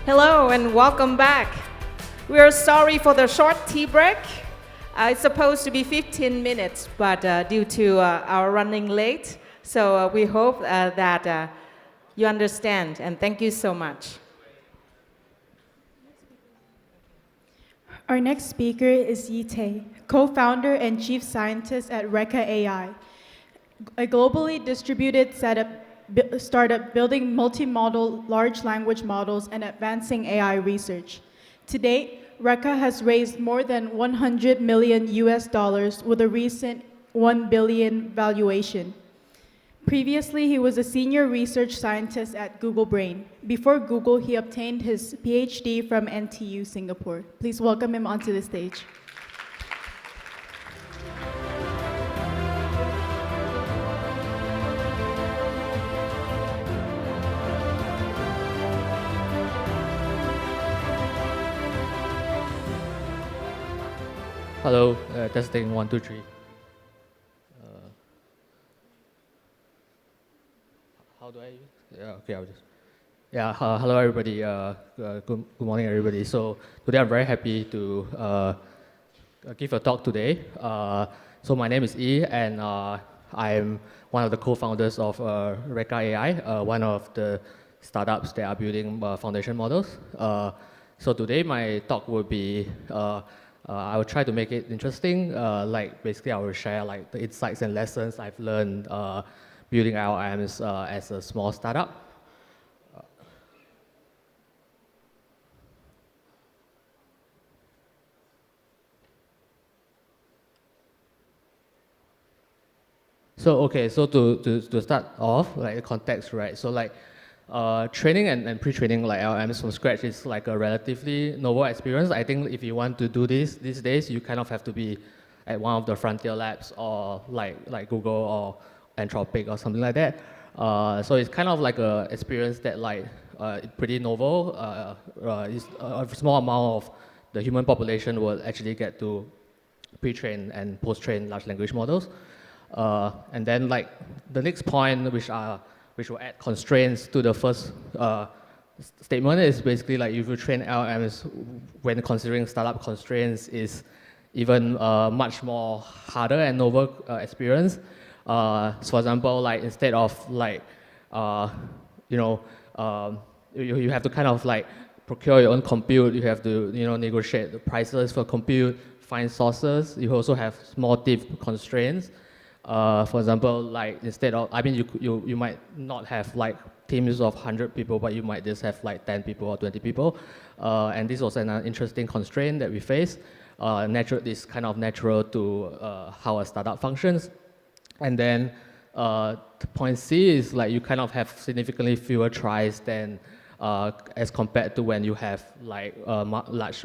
Hello and welcome back. We are sorry for the short tea break. It's supposed to be 15 minutes, but due to our running late, so we hope that you understand, and thank you so much. Our next speaker is Yi Tae, co-founder and chief scientist at Reka AI, a globally distributed startup building multimodal large language models and advancing AI research. To date, Reka has raised more than 100 million US dollars with a recent 1 billion valuation. Previously, he was a senior research scientist at Google Brain. Before Google, he obtained his PhD from NTU Singapore. Please welcome him onto the stage. Hello, testing 1, 2, 3. How do I? Yeah, okay, I'll just. Yeah, hello everybody. Good morning everybody. So today I'm very happy to give a talk today. So my name is Yi, and I'm one of the co-founders of Reka AI, one of the startups that are building foundation models. So today my talk will be. I will try to make it interesting. Like basically, I will share like the insights and lessons I've learned building LLMs as a small startup. So okay, so to start off, like the context, right? So like training and pre-training like LLMs from scratch is like a relatively novel experience. I think if you want to do this these days, you kind of have to be at one of the frontier labs or like Google or Anthropic or something like that. So it's kind of like a experience that like pretty novel. It's a small amount of the human population will actually get to pre-train and post-train large language models. And then like the next point, which will add constraints to the first statement, is basically like if you train LLMs when considering startup constraints is even much more harder and novel experience. So for example, like instead of like you have to kind of like procure your own compute, you have to negotiate the prices for compute, find sources. You also have small diff constraints. For example, like instead of, I mean, you might not have like teams of 100 people, but you might just have like 10 people or 20 people. And this was an interesting constraint that we face. It's kind of natural to how a startup functions. And then point C is like you kind of have significantly fewer tries than as compared to when you have like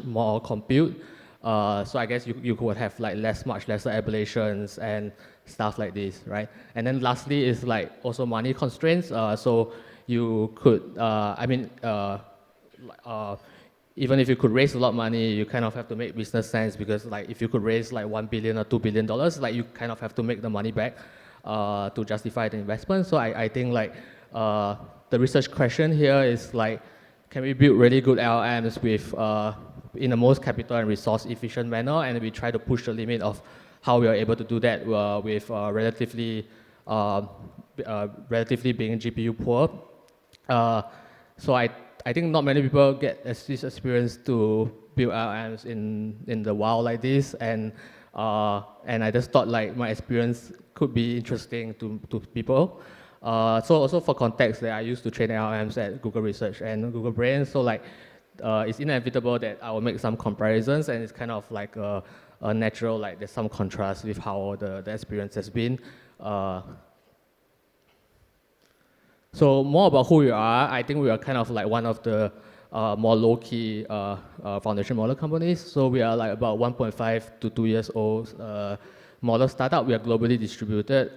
more compute. So I guess you could have like much lesser ablations and stuff like this, right? And then lastly is like also money constraints. So you could, even if you could raise a lot of money, you kind of have to make business sense because like if you could raise like $1 billion or $2 billion, like you kind of have to make the money back to justify the investment. So I think like the research question here is like, can we build really good LLMs with in the most capital and resource efficient manner, and we try to push the limit of how we are able to do that with relatively being GPU poor. So I think not many people get this experience to build LLMs in the wild like this, and I just thought like my experience could be interesting to people. So also for context, I used to train LLMs at Google Research and Google Brain, so like it's inevitable that I will make some comparisons, and it's kind of like a natural, like there's some contrast with how the experience has been. So more about who we are, I think we are kind of like one of the more low-key foundation model companies. So we are like about 1.5 to 2 years old model startup. We are globally distributed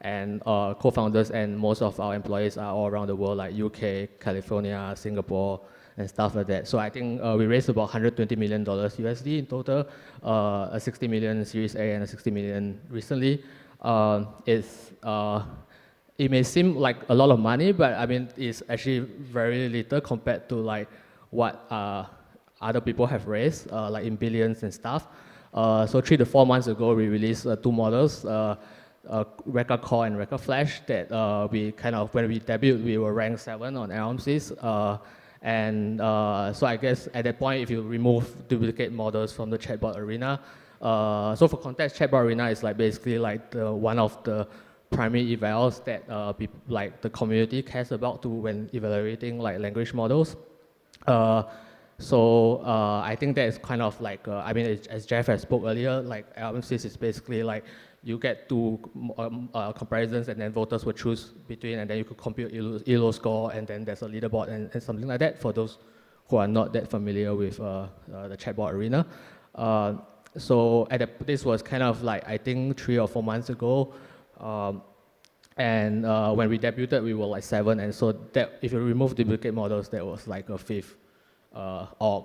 and co-founders and most of our employees are all around the world, like UK, California, Singapore, and stuff like that. So I think we raised about $120 million USD in total, a 60 million Series A and a 60 million recently. It may seem like a lot of money, but I mean, it's actually very little compared to like what other people have raised, like in billions and stuff. So 3 to 4 months ago, we released 2 models, Reka Core and Reka Flash, that we kind of, when we debuted, we were ranked 7 on LMSYS. So I guess at that point, if you remove duplicate models from the Chatbot Arena, so for context, Chatbot Arena is like basically like one of the primary evals that like the community cares about when evaluating like language models. I think that is kind of like, I mean, as Jeff has spoke earlier, like LMSYS is basically like you get 2 comparisons and then voters will choose between, and then you could compute ELO score, and then there's a leaderboard and something like that for those who are not that familiar with the Chatbot Arena. This was kind of like, I think 3 or 4 months ago. When we debuted, we were like 7, and so that if you remove duplicate models, that was like a 5th org.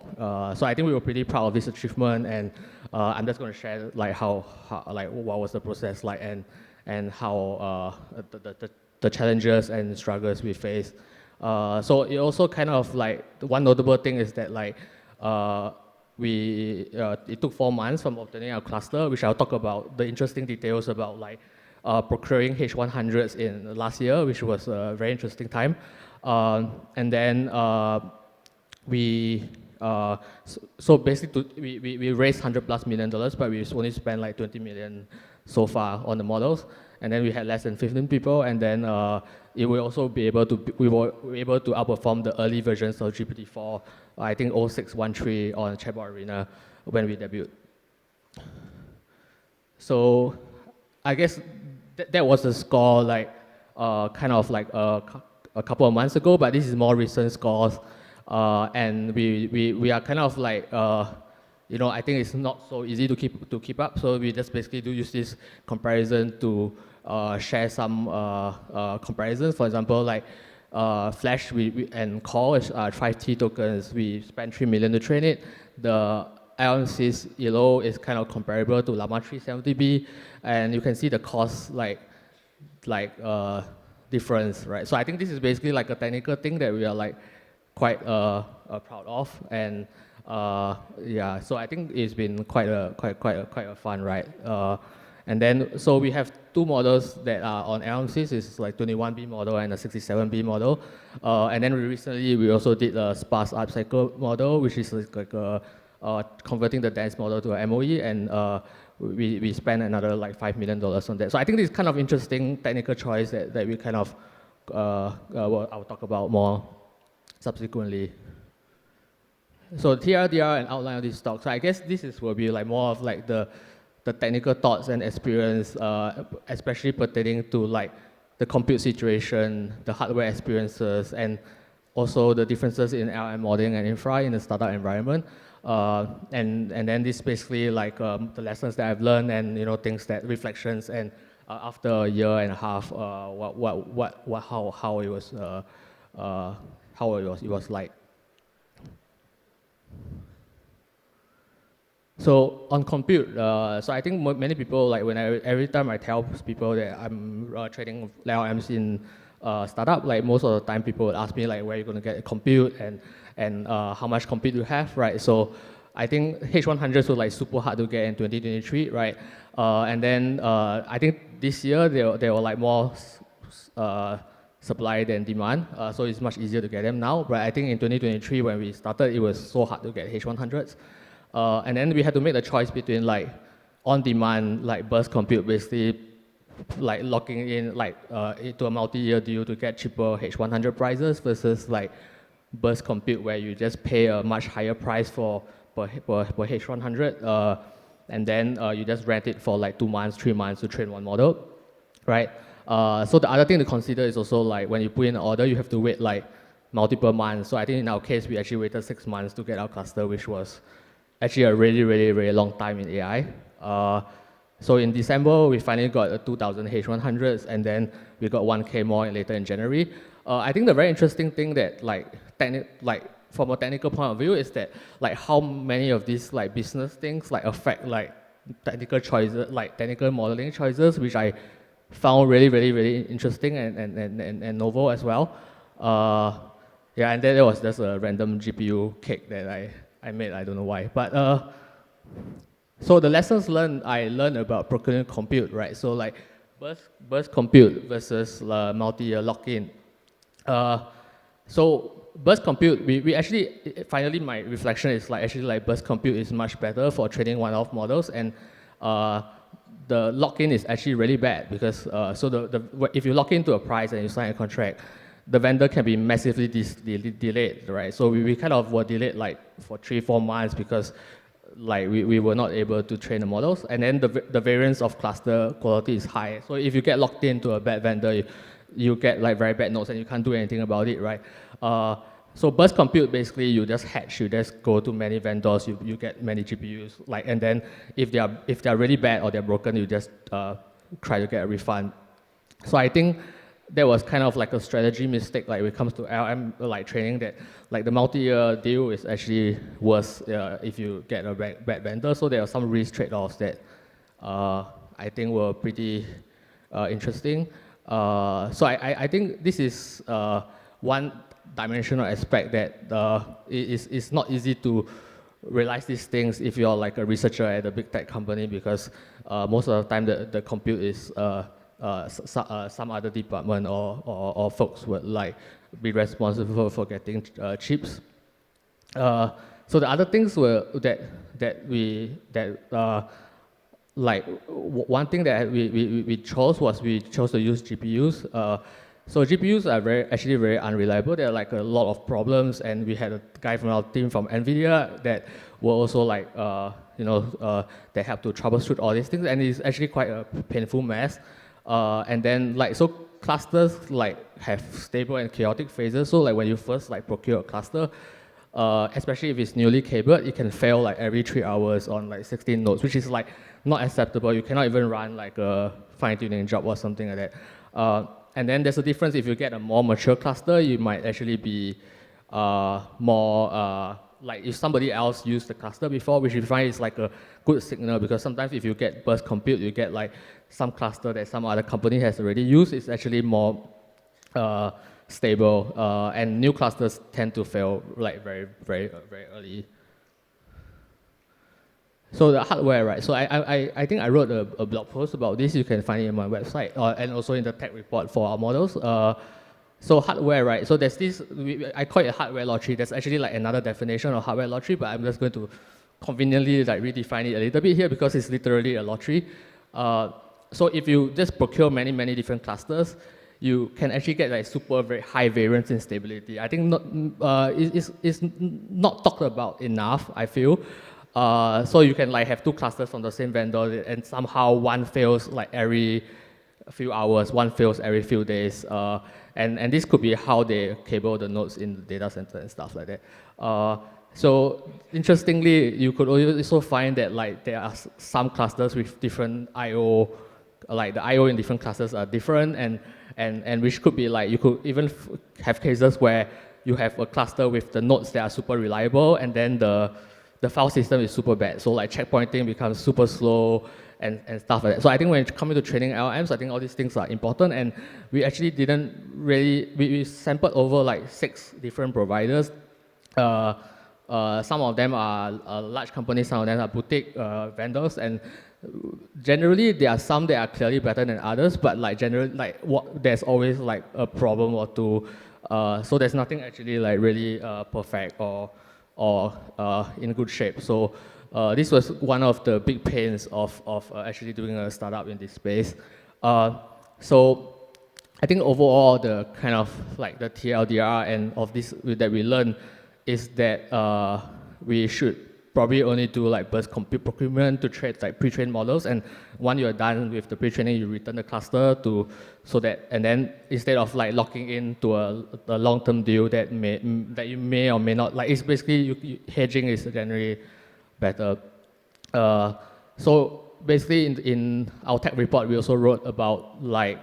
So I think we were pretty proud of this achievement, and I'm just going to share like how like what was the process like, and how the challenges and struggles we faced. So it also kind of like, one notable thing is that like it took 4 months from obtaining our cluster, which I'll talk about the interesting details about like procuring H100s in last year, which was a very interesting time. And then so basically we raised $100+ million, but we only spent like 20 million so far on the models. And then we had less than 15 people, and then we were able to outperform the early versions of GPT-4, I think 0613 on Chatbot Arena when we debuted. So I guess that was the score like kind of like a couple of months ago, but this is more recent scores. And we are kind of like, I think it's not so easy to keep up. So we just basically use this comparison to share some comparisons. For example, like Flash and Core, 5T tokens, we spent 3 million to train it. The LMSYS ELO is kind of comparable to Llama 370B, and you can see the cost like difference, right? So I think this is basically like a technical thing that we are like quite proud of, and yeah, so I think it's been quite a fun ride. And then so we have 2 models that are on LMSYS, is like 21B model and a 67B model. And then we also did a sparse upcycle model, which is like converting the dense model to a MOE, and we spent another like $5 million on that. So I think this is kind of interesting technical choice that we kind of I'll talk about more subsequently. So TLDR and outline of these talks. So I guess will be like more of like the technical thoughts and experience, especially pertaining to like the compute situation, the hardware experiences, and also the differences in LM modeling and infra in the startup environment. And then this basically like the lessons that I've learned, and things that reflections, and after a year and a half, how it was like. So on compute, so I think many people, like every time I tell people that I'm trading LLMs in startup, like most of the time people would ask me like, where are you going to get compute, and how much compute you have, right? So I think H100s were like super hard to get in 2023, right? And then I think this year they were like more supply than demand, so it's much easier to get them now. But I think in 2023 when we started, it was so hard to get H100s. And then we had to make the choice between like on-demand, like burst compute, basically like locking in like into a multi-year deal to get cheaper H100 prices, versus like burst compute where you just pay a much higher price per H100, and then you just rent it for like 2 months, 3 months to train one model, right? So the other thing to consider is also like when you put in an order, you have to wait like multiple months. So I think in our case, we actually waited 6 months to get our cluster, which was actually a really, really, really long time in AI. So in December, we finally got 2,000 H100s, and then we got 1K more later in January. I think the very interesting thing that from a technical point of view is that like how many of these like business things like affect like technical choices, like technical modeling choices, which I found really, really, really interesting and novel as well. Yeah, and then there was just a random GPU cake that I made. I don't know why, but so the lessons learned, I learned about procuring compute, right? So like burst compute versus multi-year lock-in. So burst compute, we actually, finally my reflection is like actually like burst compute is much better for training one-off models, and the lock-in is actually really bad because if you lock into a price and you sign a contract, the vendor can be massively delayed, right? So we kind of were delayed like for 3-4 months because like we were not able to train the models, and then the variance of cluster quality is high. So if you get locked into a bad vendor, you get like very bad nodes and you can't do anything about it, right? So burst compute, basically you just hatch, you just go to many vendors, you get many GPUs, like, and then if they are really bad or they're broken, you just try to get a refund. So I think that was kind of like a strategy mistake, like when it comes to LM like training, that like the multi-year deal is actually worse if you get a bad vendor. So there are some risk trade-offs that I think were pretty interesting. So I think this is one dimensional aspect that it's not easy to realize these things if you're like a researcher at a big tech company, because most of the time the compute is some other department or folks would like be responsible for getting chips. So the other things were like one thing that we chose to use GPUs. So GPUs are actually very unreliable. There are like a lot of problems, and we had a guy from our team from NVIDIA that were also like they have to troubleshoot all these things, and it's actually quite a painful mess. And then like so clusters like have stable and chaotic phases. So like when you first like procure a cluster, especially if it's newly cabled, it can fail like every 3 hours on like 16 nodes, which is like not acceptable. You cannot even run like a fine-tuning job or something like that. And then there's a difference. If you get a more mature cluster, you might actually be more like if somebody else used the cluster before, which we find is like a good signal, because sometimes if you get burst compute, you get like some cluster that some other company has already used. It's actually more stable, and new clusters tend to fail like very early. So the hardware, right? So I think I wrote a blog post about this. You can find it on my website, and also in the tech report for our models. So hardware, right? So there's this, I call it a hardware lottery. There's actually like another definition of hardware lottery, but I'm just going to conveniently like redefine it a little bit here because it's literally a lottery. So if you just procure many different clusters, you can actually get like very high variance in stability. I think it's not talked about enough, I feel. So you can like have 2 clusters from the same vendor, and somehow one fails like every few hours, one fails every few days. And this could be how they cable the nodes in the data center and stuff like that. So interestingly, you could also find that like there are some clusters with different I/O, like the I/O in different clusters are different, and which could be like you could even have cases where you have a cluster with the nodes that are super reliable, and then the file system is super bad. So like checkpointing becomes super slow and stuff like that. So I think when it comes to training LMs, I think all these things are important, and we actually didn't really, we sampled over like 6 different providers. Some of them are large companies, some of them are boutique vendors, and generally there are some that are clearly better than others, but like generally there's always like a problem or two. So there's nothing actually like really perfect or in good shape. So this was one of the big pains of actually doing a startup in this space. So I think overall the kind of like the TLDR and of this that we learned is that we should probably only do like burst compute procurement to train like pre-trained models, and once you're done with the pre-training, you return the cluster so that, and then instead of like locking into a long-term deal that you may or may not, like it's basically hedging is generally better. So basically in our tech report, we also wrote about like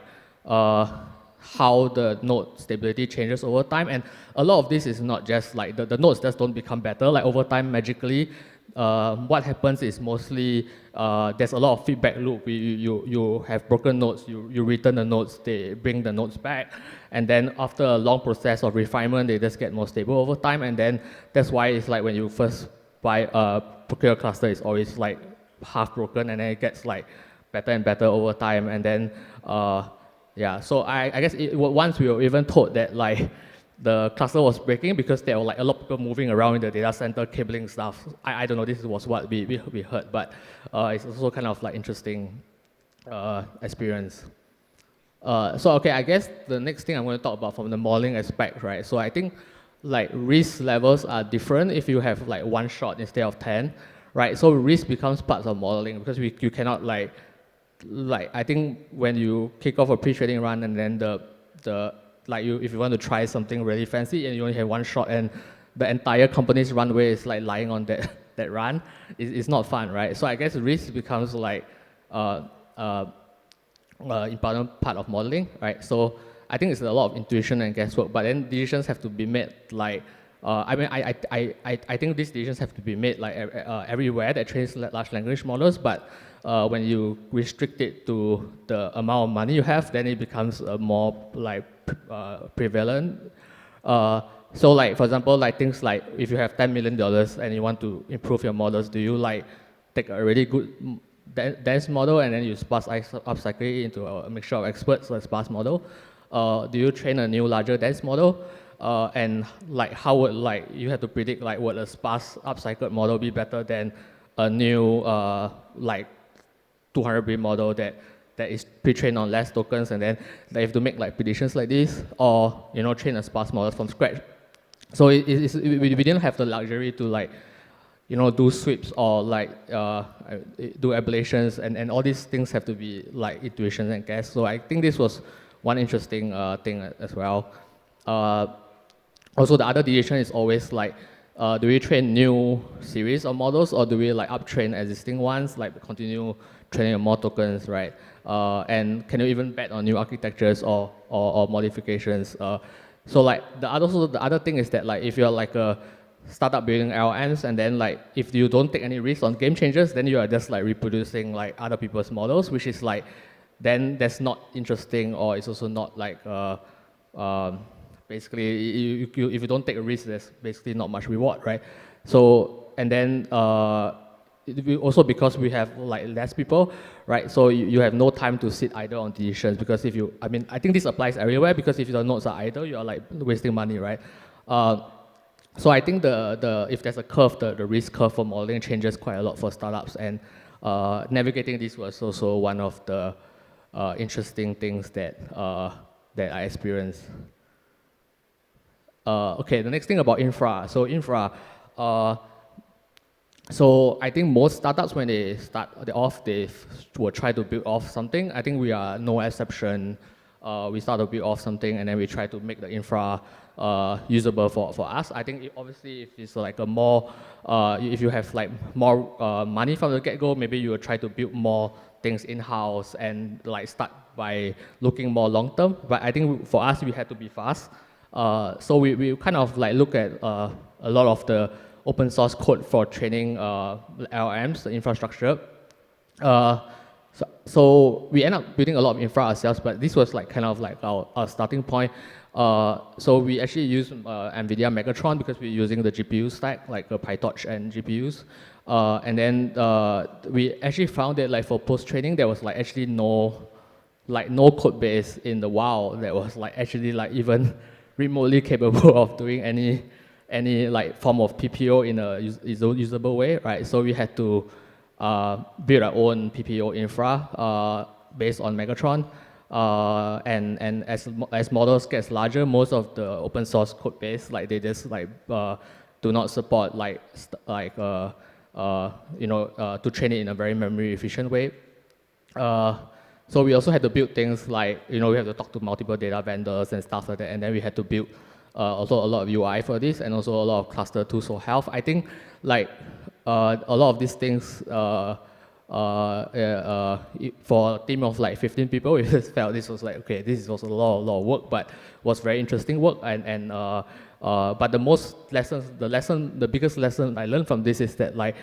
how the node stability changes over time, and a lot of this is not just like the nodes just don't become better like over time magically. what happens is mostly there's a lot of feedback loop. You have broken nodes, you return the nodes, they bring the nodes back, and then after a long process of refinement, they just get more stable over time, and then that's why it's like when you first buy a procure cluster, it's always like half broken, and then it gets like better and better over time, and then yeah, so I guess once we were even told that like the cluster was breaking because there were like a lot of people moving around in the data center, cabling stuff. I don't know, this was what we heard, but it's also kind of like interesting experience. So okay, I guess the next thing I'm going to talk about from the modeling aspect, right? So I think like risk levels are different if you have like one shot instead of 10, right? So risk becomes part of modeling because you cannot like I think when you kick off a pre-trading run and then if you want to try something really fancy and you only have one shot and the entire company's runway is like lying on that run, it's not fun, right? So I guess risk becomes like important part of modeling, right? So I think it's a lot of intuition and guesswork, but then decisions have to be made like, I think these decisions have to be made like everywhere that trains large language models, but when you restrict it to the amount of money you have, then it becomes more like prevalent. So like, for example, like things like if you have $10 million and you want to improve your models, do you like take a really good dense model and then you sparse upcycle it into a mixture of experts, so a sparse model? Do you train a new larger dense model? And like how would like you have to predict like would a sparse upcycled model be better than a new like 200-bit model that is pre-trained on less tokens, and then they have to make like predictions like this, or train a sparse model from scratch. So we didn't have the luxury to like do sweeps or like do ablations, and all these things have to be like intuition and guess. So I think this was one interesting thing as well. Also, the other decision is always like, do we train new series of models or do we like uptrain existing ones, like continue training more tokens, right? And can you even bet on new architectures or modifications? So like the other thing is that like if you're like a startup building LLMs and then like if you don't take any risks on game changers, then you are just like reproducing like other people's models, which is like then that's not interesting, or it's also not like basically if you don't take a risk, there's basically not much reward, right? So and then also because we have like less people, right? So you have no time to sit idle on decisions, because if you, I think this applies everywhere, because if the nodes are idle, you are like wasting money, right? So I think if there's a curve, the risk curve for modeling changes quite a lot for startups, and navigating this was also one of the interesting things that I experienced. Okay, the next thing about infra. So infra, so I think most startups, when they start off, they will try to build off something. I think we are no exception. We start to build off something, and then we try to make the infra usable for us. I think obviously if it's like a more, if you have like more money from the get-go, maybe you will try to build more things in-house and like start by looking more long-term. But I think for us, we had to be fast. So we kind of like look at a lot of the open source code for training LLMs, the infrastructure. So we end up building a lot of infra ourselves, but this was like kind of like our starting point. So we actually use NVIDIA Megatron because we're using the GPU stack, like PyTorch and GPUs. And then we actually found that like for post-training, there was like actually no code base in the wild that was like actually like even remotely capable of doing any like form of PPO in a usable way, right? So we had to build our own PPO infra based on Megatron. And as models gets larger, most of the open source code base, like they just like do not support to train it in a very memory efficient way. So we also had to build things like, we have to talk to multiple data vendors and stuff like that, and then we had to build also a lot of UI for this, and also a lot of cluster tools for health. I think like a lot of these things for a team of like 15 people, we just felt this was like, okay, this was a lot of work, but was very interesting work. But the biggest lesson I learned from this is that like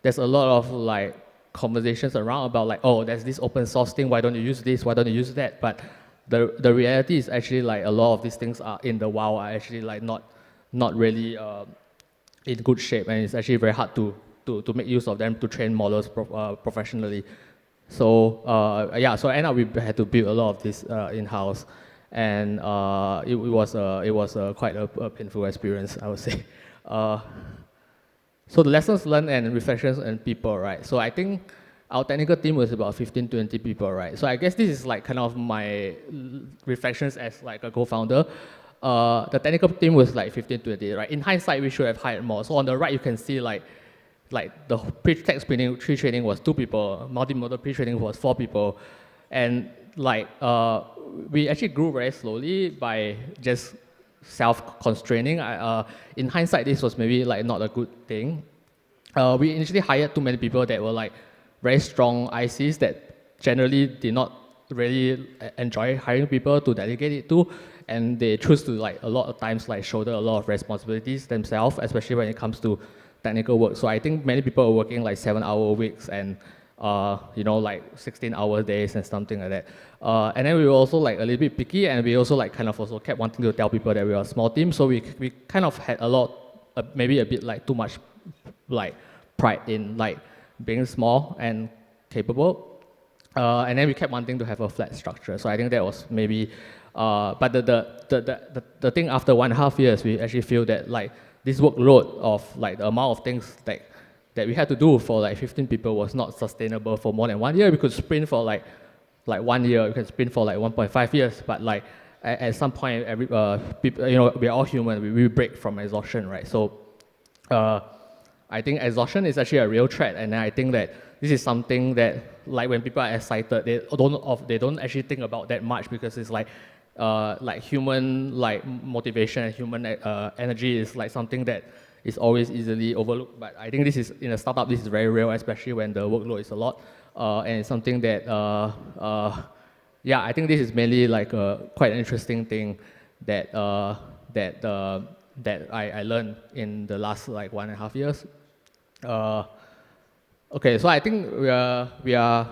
there's a lot of like conversations around about like, oh, there's this open source thing, why don't you use this, why don't you use that? But the reality is actually like a lot of these things are in the wild are actually like not really in good shape, and it's actually very hard to make use of them to train models professionally. So yeah, so end up we had to build a lot of this in-house, and it was quite a painful experience, I would say. So the lessons learned and reflections and people, right? So I think our technical team was about 15, 20 people, right? So I guess this is like kind of my reflections as like a co-founder. The technical team was like 15, 20, right? In hindsight, we should have hired more. So on the right, you can see like the pre-text pre-training was 2 people, multimodal pre-training was 4 people, and like we actually grew very slowly by just self-constraining. In hindsight, this was maybe like not a good thing. We initially hired too many people that were like very strong ICs that generally did not really enjoy hiring people to delegate it to, and they choose to like a lot of times like shoulder a lot of responsibilities themselves, especially when it comes to technical work. So I think many people are working like 7-hour weeks and you know, like 16-hour days and something like that. And then we were also like a little bit picky, and we also like kind of also kept wanting to tell people that we are a small team. So we kind of had a lot, maybe a bit like too much like pride in like being small and capable. And then we kept wanting to have a flat structure. So I think that was maybe, but the thing after 1.5 years, we actually feel that like this workload of like the amount of things that we had to do for like 15 people was not sustainable for more than 1 year. We could sprint for like 1 year, we can sprint for like 1.5 years, but like at some point, every people, you know, we're all human, we break from exhaustion, right? So I think exhaustion is actually a real threat, and I think that this is something that like when people are excited, they don't actually think about that much, because it's like human like motivation and human energy is like something that is always easily overlooked. But I think this is, in a startup, this is very real, especially when the workload is a lot, and it's something that yeah, I think this is mainly like quite an interesting thing that that I learned in the last like 1.5 years. Okay, so I think we are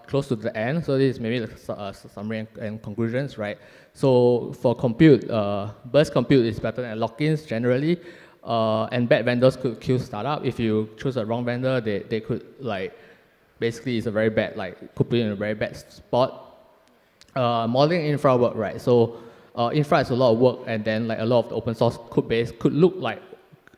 close to the end. So this is maybe the summary and conclusions, right? So for compute, burst compute is better than lock-ins generally, and bad vendors could kill startup. If you choose a wrong vendor, they could like, basically it's a very bad, like could put you in a very bad spot. Modeling infra work, right? So infra is a lot of work, and then like a lot of the open source code base could look like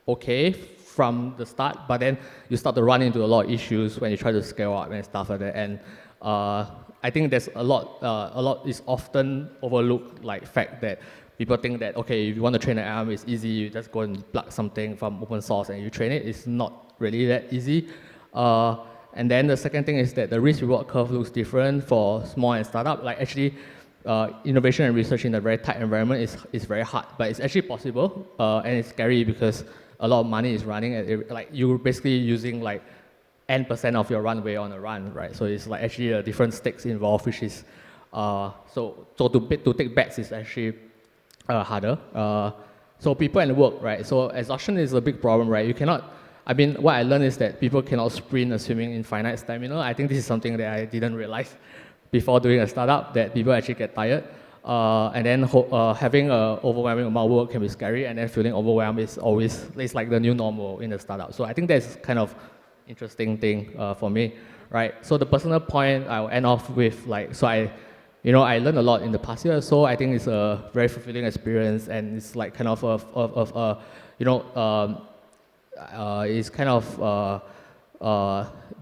okay from the start, but then you start to run into a lot of issues when you try to scale up and stuff like that. And I think there's a lot is often overlooked, like fact that people think that, okay, if you want to train an LLM, it's easy, you just go and plug something from open source and you train it. It's not really that easy. And then the second thing is that the risk reward curve looks different for small and startup. Like actually, innovation and research in a very tight environment is very hard, but it's actually possible, and it's scary because a lot of money is running at, like you're basically using like N% of your runway on a run, right? So it's like actually a different stakes involved, which is so to take bets is actually harder. So people and work, right? So exhaustion is a big problem, right? You cannot. I mean, what I learned is that people cannot sprint assuming infinite stamina. I think this is something that I didn't realize before doing a startup, that people actually get tired. And then having an overwhelming amount of work can be scary, and then feeling overwhelmed is always, it's like the new normal in the startup. So I think that's kind of interesting thing for me, right? So the personal point I'll end off with, like, so I learned a lot in the past year, so I think it's a very fulfilling experience, and it's like kind of it's kind of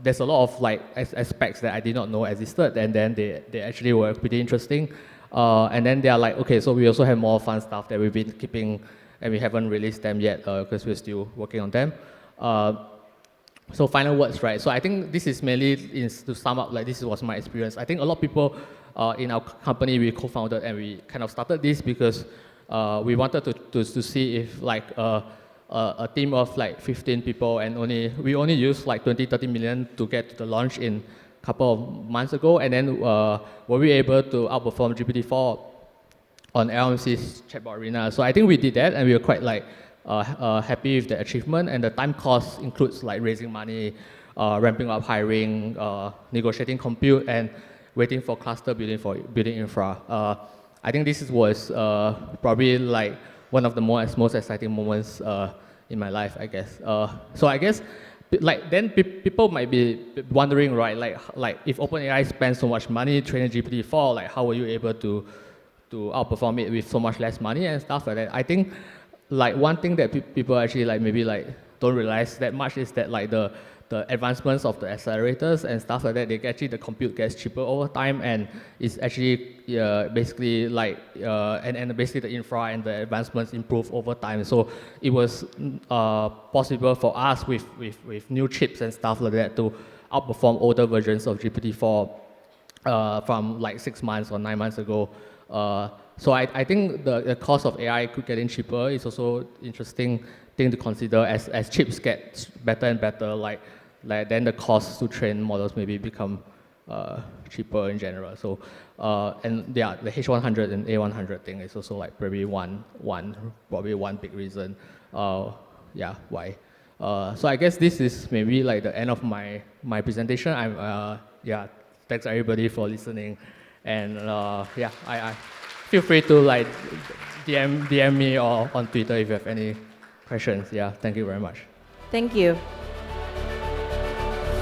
there's a lot of like aspects that I did not know existed, and then they actually were pretty interesting. And then they are like, okay, so we also have more fun stuff that we've been keeping, and we haven't released them yet because we're still working on them. So final words, right? So I think this is mainly to sum up, like this was my experience. I think a lot of people in our company, we co-founded and we kind of started this because we wanted to see if like a team of like 15 people, and we only used like 20-30 million to get to the launch in a couple of months ago, and then were we able to outperform GPT-4 on LMSYS Chatbot Arena? So I think we did that, and we were quite like happy with the achievement, and the time cost includes like raising money, ramping up hiring, negotiating compute, and waiting for cluster building for building infra. I think this was probably like one of the most exciting moments in my life, I guess. So I guess like then people might be wondering, right? Like if OpenAI spends so much money training GPT-4, like how were you able to outperform it with so much less money and stuff like that? I think like one thing that people actually like maybe like don't realize that much is that like the advancements of the accelerators and stuff like that, actually the compute gets cheaper over time, and it's actually basically like and basically the infra and the advancements improve over time. So it was possible for us with new chips and stuff like that to outperform older versions of GPT-4 from like 6 months or 9 months ago. So I think the cost of AI could getting cheaper is also interesting thing to consider as chips get better and better, like then the cost to train models maybe become cheaper in general. So and yeah, the H100 and A100 thing is also like probably one big reason. Yeah, why? So I guess this is maybe like the end of my presentation. Yeah, thanks everybody for listening, and yeah, I feel free to like DM me or on Twitter if you have any questions. Yeah, thank you very much. Thank you.